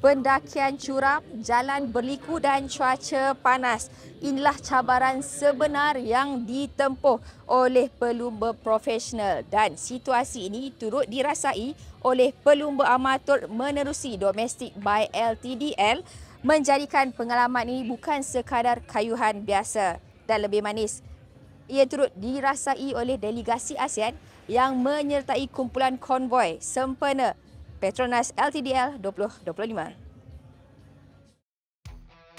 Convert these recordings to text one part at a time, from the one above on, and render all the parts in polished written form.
pendakian curam, jalan berliku dan cuaca panas. Inilah cabaran sebenar yang ditempuh oleh pelumba profesional dan situasi ini turut dirasai oleh pelumba amatur menerusi domestik by LTDL, menjadikan pengalaman ini bukan sekadar kayuhan biasa dan lebih manis. Ia turut dirasai oleh delegasi ASEAN yang menyertai kumpulan konvoi sempena Petronas LTDL 2025.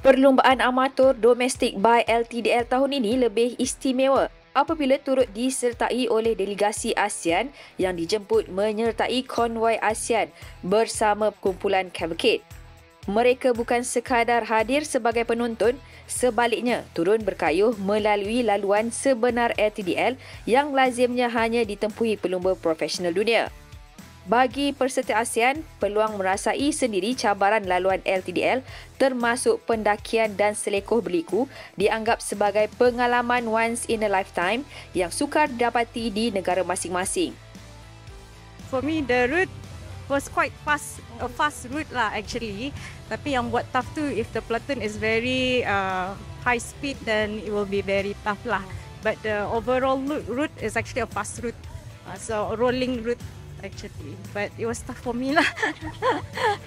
Perlumbaan amatur domestik by LTDL tahun ini lebih istimewa apabila turut disertai oleh delegasi ASEAN yang dijemput menyertai konvoi ASEAN bersama kumpulan Cavalcade. Mereka bukan sekadar hadir sebagai penonton, sebaliknya turun berkayuh melalui laluan sebenar LTDL yang lazimnya hanya ditempuhi pelumba profesional dunia. Bagi peserta ASEAN, peluang merasai sendiri cabaran laluan LTDL termasuk pendakian dan selekoh berliku dianggap sebagai pengalaman once in a lifetime yang sukar didapati di negara masing-masing. For me, the route was quite fast, a fast route lah actually. Tapi yang buat tough tu, if the platoon is very high speed, then it will be very tough lah. But the overall route is actually a fast route, so a rolling route actually. But it was tough for me lah.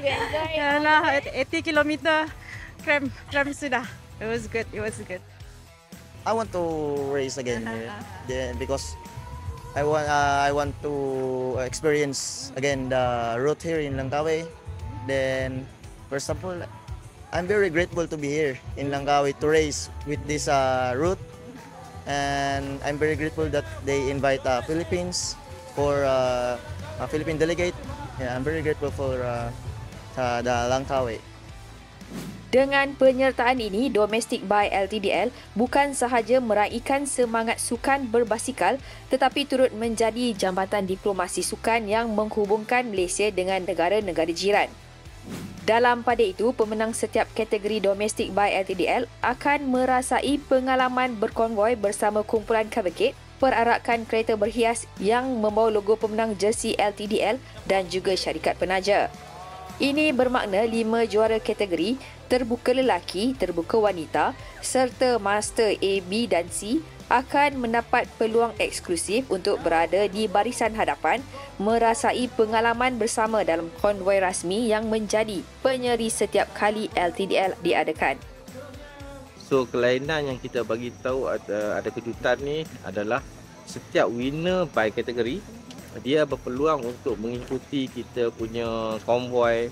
You enjoy it? Yeah lah, 80 kilometer, cramp sudah. It was good. I want to race again here, because I want to experience again the route here in Langkawi. Then, first of all, I'm very grateful to be here in Langkawi to race with this route, and I'm very grateful that they invite Philippines for a Philippine delegate. Yeah, I'm very grateful for the Langkawi. Dengan penyertaan ini, domestik by LTDL bukan sahaja meraihkan semangat sukan berbasikal tetapi turut menjadi jambatan diplomasi sukan yang menghubungkan Malaysia dengan negara-negara jiran. Dalam pada itu, pemenang setiap kategori domestik by LTDL akan merasai pengalaman berkonvoi bersama kumpulan Cavalcade, perarakan kereta berhias yang membawa logo pemenang jersey LTDL dan juga syarikat penaja. Ini bermakna 5 juara kategori, terbuka lelaki, terbuka wanita serta Master A, B dan C akan mendapat peluang eksklusif untuk berada di barisan hadapan, merasai pengalaman bersama dalam konvoi rasmi yang menjadi penyeri setiap kali LTDL diadakan. So kelainan yang kita bagi tahu ada kejutan ni adalah setiap winner by kategori dia berpeluang untuk mengikuti kita punya konvoi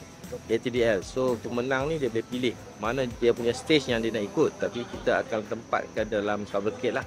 LTDL. So pemenang ni dia boleh pilih mana dia punya stage yang dia nak ikut, tapi kita akan tempatkan dalam cavalcade lah.